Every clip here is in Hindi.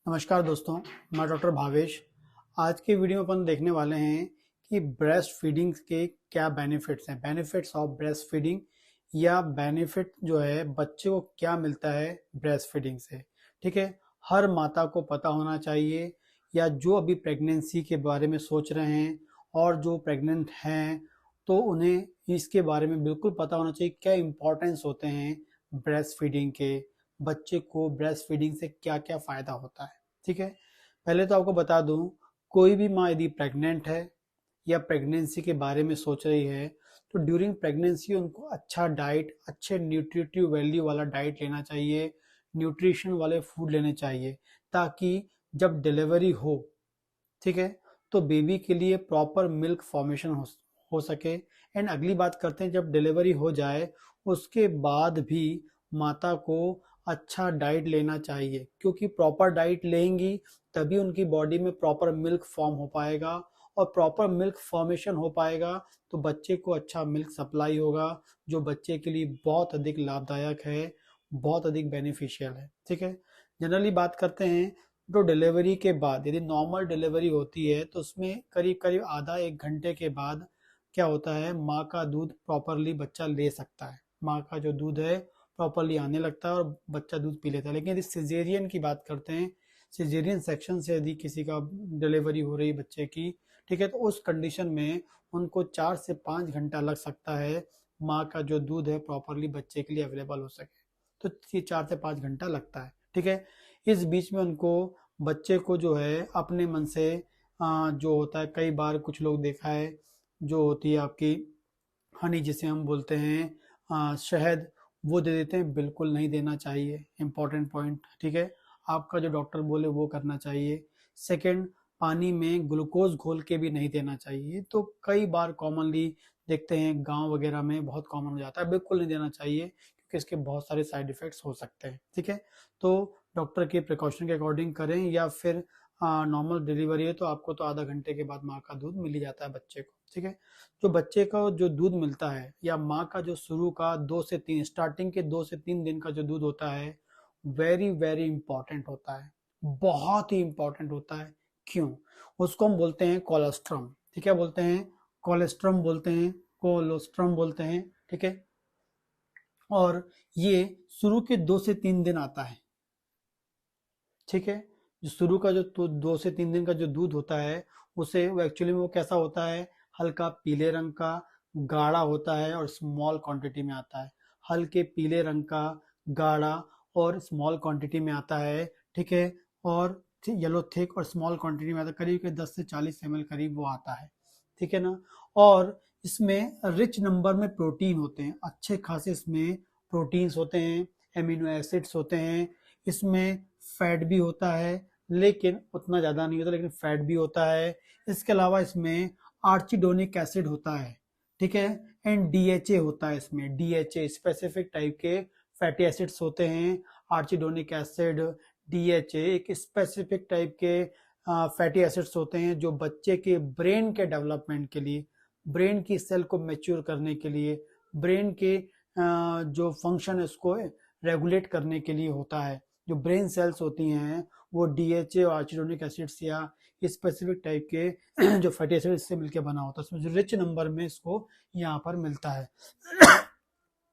नमस्कार दोस्तों, मैं डॉक्टर भावेश। आज के वीडियो में अपन देखने वाले हैं कि ब्रेस्ट फीडिंग के क्या बेनिफिट्स हैं, बेनिफिट्स ऑफ ब्रेस्ट फीडिंग या बेनिफिट जो है बच्चे को क्या मिलता है ब्रेस्ट फीडिंग से। ठीक है, हर माता को पता होना चाहिए या जो अभी प्रेगनेंसी के बारे में सोच रहे हैं और जो प्रेग्नेंट हैं तो उन्हें इसके बारे में बिल्कुल पता होना चाहिए क्या इम्पोर्टेंस होते हैं ब्रेस्ट फीडिंग के, बच्चे को ब्रेस्ट फीडिंग से क्या क्या फ़ायदा होता है। ठीक है, पहले तो आपको बता दूं, कोई भी माँ यदि प्रेग्नेंट है या प्रेगनेंसी के बारे में सोच रही है तो ड्यूरिंग प्रेगनेंसी उनको अच्छा डाइट, अच्छे न्यूट्रिटिव वैल्यू वाला डाइट लेना चाहिए, न्यूट्रिशन वाले फूड लेने चाहिए ताकि जब डिलीवरी हो, ठीक है, तो बेबी के लिए प्रॉपर मिल्क फॉर्मेशन हो सके। एंड अगली बात करते हैं, जब डिलीवरी हो जाए उसके बाद भी माता को अच्छा डाइट लेना चाहिए क्योंकि प्रॉपर डाइट लेंगी तभी उनकी बॉडी में प्रॉपर मिल्क फॉर्म हो पाएगा और प्रॉपर मिल्क फॉर्मेशन हो पाएगा तो बच्चे को अच्छा मिल्क सप्लाई होगा जो बच्चे के लिए बहुत अधिक लाभदायक है, बहुत अधिक बेनिफिशियल है। ठीक है, जनरली बात करते हैं तो डिलीवरी के बाद यदि नॉर्मल डिलीवरी होती है तो उसमें करीब करीब आधा एक घंटे के बाद क्या होता है, माँ का दूध प्रॉपरली बच्चा ले सकता है, माँ का जो दूध है प्रॉपरली आने लगता है और बच्चा दूध पी लेता है। लेकिन यदि सिजेरियन की बात करते हैं, सिजेरियन सेक्शन से यदि किसी का डिलीवरी हो रही बच्चे की, ठीक है, तो उस कंडीशन में उनको 4 से 5 घंटा लग सकता है माँ का जो दूध है प्रॉपरली बच्चे के लिए अवेलेबल हो सके, तो ये 4 से 5 घंटा लगता है। ठीक है, इस बीच में उनको बच्चे को जो है अपने मन से जो होता है, कई बार कुछ लोग देखा है जो होती है आपकी हनी जिसे हम बोलते हैं शहद, वो दे देते हैं, बिल्कुल नहीं देना चाहिए, इंपॉर्टेंट पॉइंट। ठीक है, आपका जो डॉक्टर बोले वो करना चाहिए। सेकंड, पानी में ग्लूकोज घोल के भी नहीं देना चाहिए, तो कई बार कॉमनली देखते हैं गांव वगैरह में बहुत कॉमन हो जाता है, बिल्कुल नहीं देना चाहिए क्योंकि इसके बहुत सारे साइड इफेक्ट्स हो सकते हैं। ठीक है, तो डॉक्टर के प्रिकॉशन के अकॉर्डिंग करें या फिर नॉर्मल डिलीवरी है तो आपको तो आधा घंटे के बाद माँ का दूध मिल ही जाता है बच्चे को। ठीक है, जो बच्चे का जो दूध मिलता है या माँ का जो शुरू का 2 से 3 स्टार्टिंग के 2 से 3 दिन का जो दूध होता है वेरी वेरी इंपॉर्टेंट होता है, बहुत ही इंपॉर्टेंट होता है। क्यों? उसको हम बोलते हैं कोलेस्ट्रम। ठीक है, बोलते हैं कोलेस्ट्रम, बोलते हैं कोलोस्ट्रम बोलते हैं। ठीक है, और ये शुरू के 2 से 3 दिन आता है। ठीक है, जो शुरू का जो 2 से 3 दिन का जो दूध होता है उसे वो एक्चुअली में वो कैसा होता है, हल्का पीले रंग का, गाढ़ा होता है और स्मॉल क्वांटिटी में आता है, हल्के पीले रंग का, गाढ़ा और स्मॉल क्वांटिटी में आता है। ठीक है, और येलो थिक और स्मॉल क्वांटिटी में आता है, करीब के 10 से 40 ml करीब वो आता है। ठीक है ना, और इसमें रिच नंबर में प्रोटीन होते हैं, अच्छे खासे इसमें प्रोटीन्स होते हैं, एमिनो एसिड्स होते हैं, इसमें फैट भी होता है लेकिन उतना ज़्यादा नहीं होता, लेकिन फैट भी होता है। इसके अलावा इसमें आर्चिडोनिक एसिड होता है। ठीक है, एंड डीएचए होता है, इसमें डीएचए स्पेसिफिक टाइप के फैटी एसिड्स होते हैं। आर्चिडोनिक एसिड, डीएचए एक स्पेसिफिक टाइप के फैटी एसिड्स होते हैं जो बच्चे के ब्रेन के डेवलपमेंट के लिए, ब्रेन की सेल को मैच्योर करने के लिए, ब्रेन के जो फंक्शन है उसको रेगुलेट करने के लिए होता है। जो ब्रेन सेल्स होती हैं वो डीएचए और आर्चिडोनिक एसिड्स या स्पेसिफिक टाइप के जो फैटी एसिड इससे मिलकर बना होता है, उसमें जो रिच नंबर में इसको यहाँ पर मिलता है।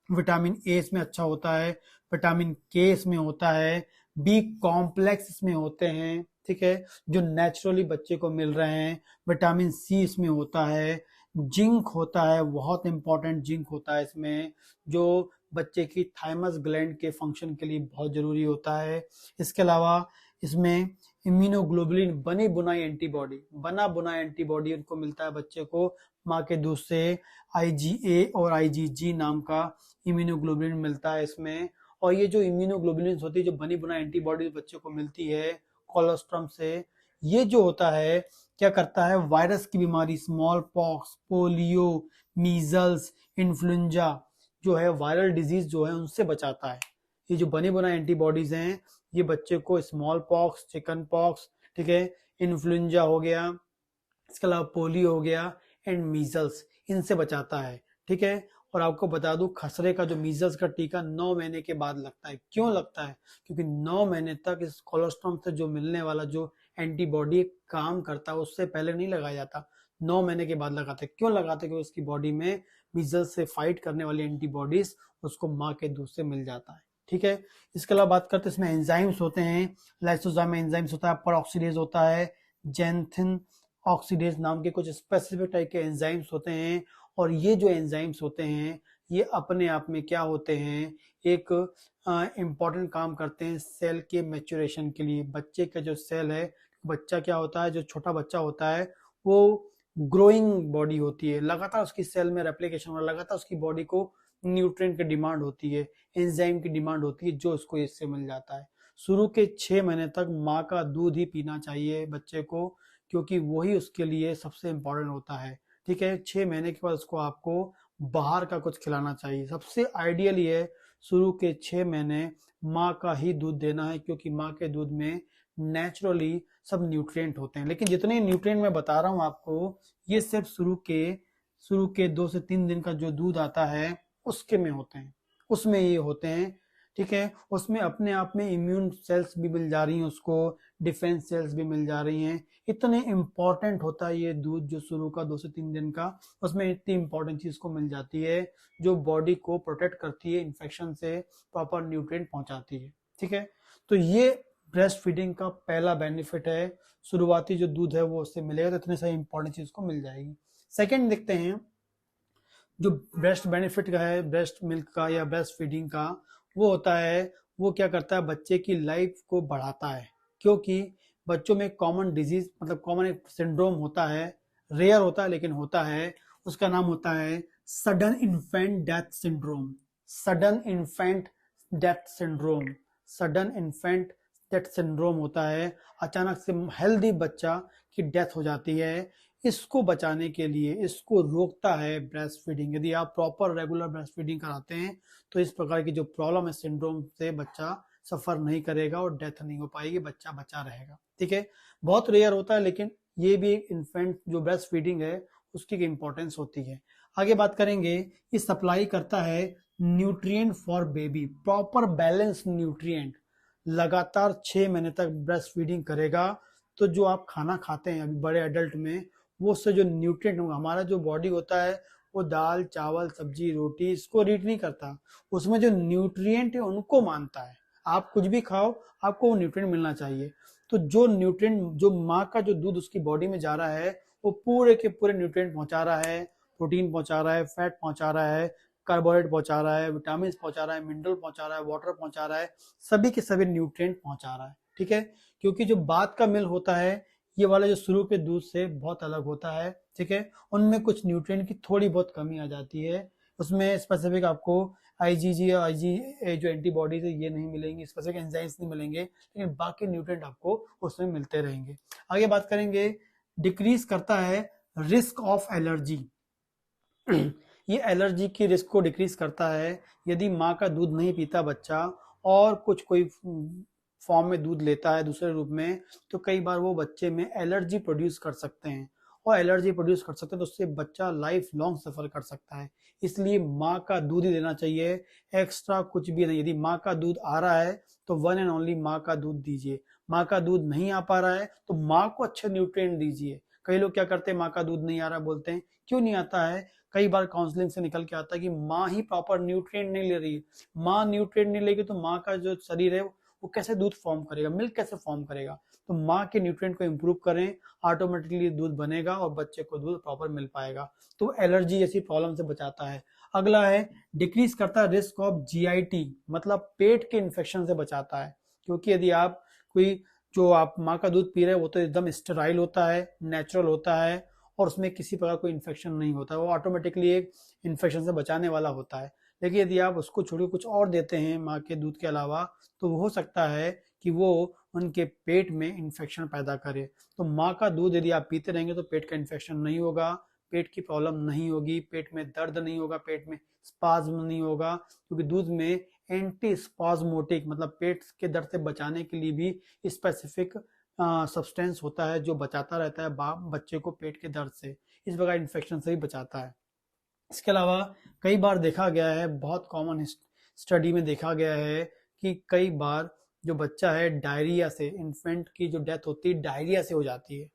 विटामिन ए इसमें अच्छा होता है, विटामिन के इसमें होता है, बी कॉम्प्लेक्स इसमें होते हैं। ठीक है, जो नेचुरली बच्चे को मिल रहे हैं, विटामिन सी इसमें होता है, जिंक होता है, बहुत इंपॉर्टेंट जिंक होता है इसमें जो बच्चे की थाइमस ग्लैंड के फंक्शन के लिए बहुत जरूरी होता है। इसके अलावा इसमें इम्यूनोग्लोबुलिन, बनी बुनाई एंटीबॉडी, बना बुना एंटीबॉडी उनको मिलता है बच्चे को माँ के दूध से। आईजीए और आईजीजी नाम का इम्यूनोग्लोबुलिन मिलता है इसमें। और ये जो इम्यूनोग्लोबुलिन होती है, जो बनी बुनाई एंटीबॉडी बच्चे को मिलती है कोलोस्ट्रम से, ये जो होता है क्या करता है, वायरस की बीमारी, small pox, polio, measles, influenza जो है वायरल डिजीज जो है उनसे बचाता है। ये जो बने बनाए एंटीबॉडीज हैं ये बच्चे को स्मॉल पॉक्स, चिकन पॉक्स, ठीक है, इन्फ्लुएंजा हो गया, इसके अलावा पोलियो हो गया एंड मीजल्स, इनसे बचाता है। ठीक है, और आपको बता दूं, खसरे का जो मीजल्स का टीका 9 महीने के बाद लगता है। क्यों लगता है? क्योंकि 9 महीने तक इस कोलोस्ट्रम से जो मिलने वाला जो एंटीबॉडी काम करता है उससे पहले नहीं लगाया जाता, 9 महीने के बाद लगाते हैं। क्यों लगाते हैं? क्योंकि उसकी बॉडी में मीजल्स से फाइट करने वाली एंटीबॉडीज उसको माँ के दूध से मिल जाता है। ठीक है, इसके अलावा बात करते हैं इसमें एंजाइम्स होते हैं। लाइसोजाइम में एंजाइम्स होता है, परऑक्सीडेज होता है, जेंथिन ऑक्सीडेज नाम के कुछ स्पेसिफिक टाइप के एंजाइम्स होते हैं। और ये जो एंजाइम्स होते हैं ये अपने आप में क्या होते हैं, एक इम्पॉर्टेंट काम करते हैं सेल के मैच्योरेशन के लिए। बच्चे का जो सेल है, बच्चा क्या होता है, जो छोटा बच्चा होता है वो ग्रोइंग बॉडी होती है, लगातार उसकी सेल में रेप्लिकेशन हो रहा है, लगातार उसकी बॉडी को न्यूट्रिएंट की डिमांड होती है, एंजाइम की डिमांड होती है, जो उसको इससे मिल जाता है। शुरू के 6 महीने तक माँ का दूध ही पीना चाहिए बच्चे को, क्योंकि वही उसके लिए सबसे इम्पोर्टेंट होता है। ठीक है, 6 महीने के बाद उसको आपको बाहर का कुछ खिलाना चाहिए। सबसे आइडियल ये है शुरू के 6 महीने माँ का ही दूध देना है, क्योंकि माँ के दूध में नेचुरली सब न्यूट्रिएंट होते हैं। लेकिन जितने न्यूट्रिएंट मैं बता रहा हूँ आपको, ये सिर्फ शुरू के 2 से 3 दिन का जो दूध आता है उसके में होते हैं, उसमें ये होते हैं। ठीक है, उसमें अपने आप में इम्यून सेल्स भी मिल जा रही हैं उसको, डिफेंस सेल्स भी मिल जा रही हैं। इतने इंपॉर्टेंट होता है ये दूध जो शुरू का 2 से 3 दिन का, उसमें इतनी इंपॉर्टेंट चीज को मिल जाती है जो बॉडी को प्रोटेक्ट करती है इन्फेक्शन से, प्रॉपर न्यूट्रिएंट पहुंचाती है। ठीक है, तो ये ब्रेस्ट फीडिंग का पहला बेनिफिट है। शुरुआती जो दूध है वो उससे मिलेगा, तो इतने सारी इंपॉर्टेंट चीज को मिल जाएगी। सेकेंड देखते हैं जो ब्रेस्ट बेनिफिट का है, ब्रेस्ट मिल्क का या ब्रेस्ट फीडिंग का, वो होता है, वो क्या करता है, बच्चे की लाइफ को बढ़ाता है। क्योंकि बच्चों में कॉमन डिजीज, मतलब कॉमन एक सिंड्रोम होता है, रेयर होता है लेकिन होता है, उसका नाम होता है sudden infant death syndrome. Sudden infant death syndrome, sudden infant death syndrome होता है, अचानक से हेल्दी बच्चा की डेथ हो जाती है। इसको बचाने के लिए, इसको रोकता है ब्रेस्ट फीडिंग। यदि आप प्रॉपर रेगुलर ब्रेस्ट फीडिंग कराते हैं तो इस प्रकार की जो प्रॉब्लम है सिंड्रोम से बच्चा सफर नहीं करेगा और डेथ नहीं हो पाएगी, बच्चा बचा रहेगा। ठीक है, बहुत रेयर होता है लेकिन ये भी एक इन्फेंट जो ब्रेस्ट फीडिंग है उसकी इंपॉर्टेंस होती है। आगे बात करेंगे, ये सप्लाई करता है nutrient for baby, proper balance nutrient. लगातार 6 महीने तक ब्रेस्ट फीडिंग करेगा तो जो आप खाना खाते हैं अभी बड़े एडल्ट में, वो उससे जो न्यूट्रिएंट होगा, हमारा जो बॉडी होता है वो दाल चावल सब्जी रोटी इसको रीड नहीं करता, उसमें जो न्यूट्रिएंट है उनको मानता है। आप कुछ भी खाओ आपको वो न्यूट्रिएंट मिलना चाहिए। तो जो न्यूट्रिएंट, जो माँ का जो दूध उसकी बॉडी में जा रहा है वो पूरे के पूरे न्यूट्रिएंट पहुंचा रहा है, प्रोटीन पहुंचा रहा है, फैट पहुंचा रहा है, कार्बोहाइड्रेट पहुंचा रहा है, विटामिन पहुंचा रहा है, मिनरल पहुंचा रहा है, वाटर पहुंचा रहा है, सभी के सभी न्यूट्रिएंट पहुंचा रहा है। ठीक है, क्योंकि जो बाद का मिल होता है ये वाला जो शुरू के दूध से बहुत अलग होता है। ठीक है, उनमें कुछ न्यूट्रिएंट की थोड़ी बहुत कमी आ जाती है, उसमें स्पेसिफिक आपको आईजीजी और आईजी जो एंटीबॉडीज है ये नहीं मिलेंगी, स्पेसिफिक एंजाइम्स नहीं मिलेंगे, लेकिन बाकी न्यूट्रिएंट आपको उसमें मिलते रहेंगे। आगे बात करेंगे, डिक्रीज करता है रिस्क ऑफ एलर्जी। ये एलर्जी की रिस्क को डिक्रीज करता है। यदि माँ का दूध नहीं पीता बच्चा और कुछ कोई फॉर्म में दूध लेता है दूसरे रूप में, तो कई बार वो बच्चे में एलर्जी प्रोड्यूस कर सकते हैं, और एलर्जी प्रोड्यूस कर सकते हैं तो उससे बच्चा लाइफ लॉन्ग सफर कर सकता है। इसलिए माँ का दूध ही देना चाहिए, एक्स्ट्रा कुछ भी नहीं। यदि माँ का दूध आ रहा है तो वन एंड ओनली माँ का दूध दीजिए। माँ का दूध नहीं आ पा रहा है तो माँ को अच्छे न्यूट्रिएंट दीजिए। कई लोग क्या करते हैं, माँ का दूध नहीं आ रहा बोलते हैं, क्यों नहीं आता है? कई बार काउंसलिंग से निकल के आता है कि माँ ही प्रॉपर न्यूट्रिएंट नहीं ले रही है। माँ न्यूट्रिएंट नहीं लेगी तो माँ का जो शरीर है वो कैसे दूध फॉर्म करेगा, मिल्क कैसे फॉर्म करेगा? तो माँ के न्यूट्रिएंट को इंप्रूव करें, ऑटोमेटिकली दूध बनेगा और बच्चे को दूध प्रॉपर मिल पाएगा। तो एलर्जी जैसी प्रॉब्लम से बचाता है। अगला है, डिक्रीज करता है रिस्क ऑफ जीआईटी, मतलब पेट के इन्फेक्शन से बचाता है। क्योंकि यदि आप कोई, जो आप माँ का दूध पी रहे हैं वो तो एकदम स्टेराइल होता है, नेचुरल होता है, और उसमें किसी प्रकार कोई इन्फेक्शन नहीं होता है, वो ऑटोमेटिकली एक इन्फेक्शन से बचाने वाला होता है। लेकिन यदि आप उसको छोड़ के कुछ और देते हैं माँ के दूध के अलावा, तो हो सकता है कि वो उनके पेट में इन्फेक्शन पैदा करे। तो माँ का दूध यदि आप पीते रहेंगे तो पेट का इन्फेक्शन नहीं होगा, पेट की प्रॉब्लम नहीं होगी, पेट में दर्द नहीं होगा, पेट में स्पाज्म नहीं होगा, क्योंकि दूध में एंटी स्पाज्मोटिक, मतलब पेट के दर्द से बचाने के लिए भी स्पेसिफिक सब्सटेंस होता है जो बचाता रहता है बच्चे को पेट के दर्द से, इस प्रकार इन्फेक्शन से भी बचाता है। इसके अलावा कई बार देखा गया है, बहुत कॉमन स्टडी में देखा गया है कि कई बार जो बच्चा है डायरिया से, इन्फेंट की जो डेथ होती है डायरिया से हो जाती है।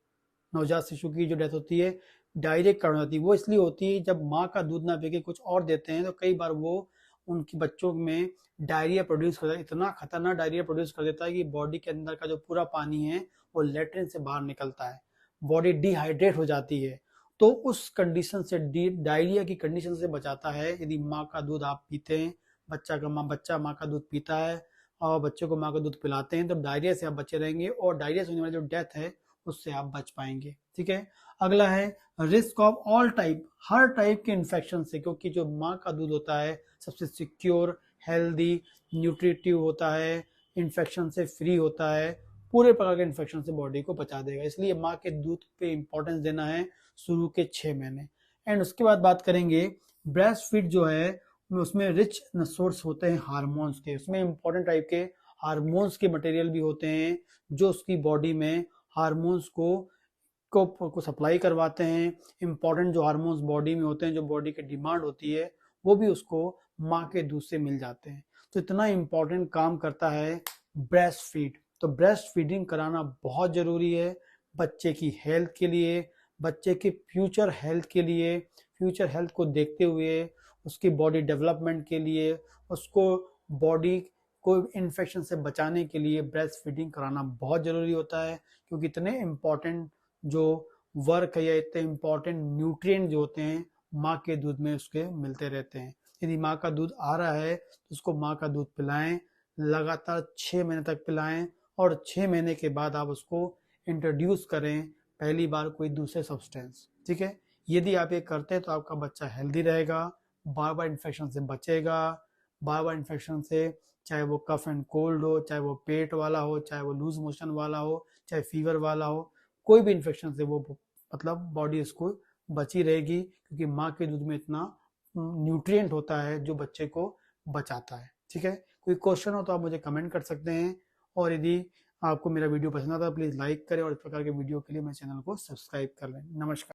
नवजात शिशु की जो डेथ होती है डायरिया के कारण होती है। वो इसलिए होती है जब माँ का दूध ना पी के कुछ और देते हैं तो कई बार वो उनकी बच्चों में डायरिया प्रोड्यूस करता है। इतना खतरनाक डायरिया प्रोड्यूस कर देता है कि बॉडी के अंदर का जो पूरा पानी है वो लेट्रिन से बाहर निकलता है, बॉडी डिहाइड्रेट हो जाती है। तो उस कंडीशन से, डायरिया की कंडीशन से बचाता है यदि माँ का दूध आप पीते हैं, बच्चा माँ का दूध पीता है और बच्चे को माँ का दूध पिलाते हैं तो डायरिया से आप बचे रहेंगे और डायरिया से होने वाली जो डेथ है उससे आप बच पाएंगे। ठीक है। अगला है risk of all type, her type के इन्फेक्शन से, क्योंकि जो माँ का दूध होता है सबसे सिक्योर, हेल्दी, न्यूट्रिटिव होता है, इन्फेक्शन से फ्री होता है, पूरे प्रकार के इन्फेक्शन से बॉडी को बचा देगा। इसलिए माँ के दूध पे इंपॉर्टेंस देना है शुरू के 6 महीने। एंड उसके बाद बात करेंगे ब्रेस्ट फीड जो है उसमें रिच सोर्स होते हैं हार्मोन्स के, उसमें इंपॉर्टेंट टाइप के हार्मोन्स के मटेरियल भी होते हैं जो उसकी बॉडी में हार्मोन्स को सप्लाई करवाते हैं। इंपॉर्टेंट जो हार्मोन्स बॉडी में होते हैं, जो बॉडी की डिमांड होती है, वो भी उसको माँ के दूध से मिल जाते हैं। तो इतना इंपॉर्टेंट काम करता है ब्रेस्ट फीड। तो ब्रेस्ट फीडिंग कराना बहुत जरूरी है बच्चे की हेल्थ के लिए, बच्चे के फ्यूचर हेल्थ के लिए, फ्यूचर हेल्थ को देखते हुए उसकी बॉडी डेवलपमेंट के लिए, उसको बॉडी को इन्फेक्शन से बचाने के लिए ब्रेस्ट फीडिंग कराना बहुत ज़रूरी होता है। क्योंकि इतने इम्पॉर्टेंट जो वर्क है या इतने इम्पॉर्टेंट न्यूट्रिएंट जो होते हैं माँ के दूध में उसके मिलते रहते हैं। यदि माँ का दूध आ रहा है तो उसको माँ का दूध पिलाएं, लगातार 6 महीने तक पिलाएं और 6 महीने के बाद आप उसको इंट्रोड्यूस करें पहली बार कोई दूसरे सब्सटेंस। ठीक है। यदि आप ये करते हैं तो आपका बच्चा हेल्दी रहेगा, बार बार इन्फेक्शन से बचेगा, बार बार इन्फेक्शन से, चाहे वो कफ एंड कोल्ड हो, चाहे वो पेट वाला हो, चाहे वो लूज मोशन वाला हो, चाहे फीवर वाला हो, कोई भी इन्फेक्शन से वो मतलब बॉडी उसको बची रहेगी क्योंकि माँ के दूध में इतना न्यूट्रिएंट होता है जो बच्चे को बचाता है। ठीक है। कोई क्वेश्चन हो तो आप मुझे कमेंट कर सकते हैं और यदि आपको मेरा वीडियो पसंद आता है प्लीज़ लाइक करें और इस प्रकार के वीडियो के लिए मेरे चैनल को सब्सक्राइब कर लें। नमस्कार।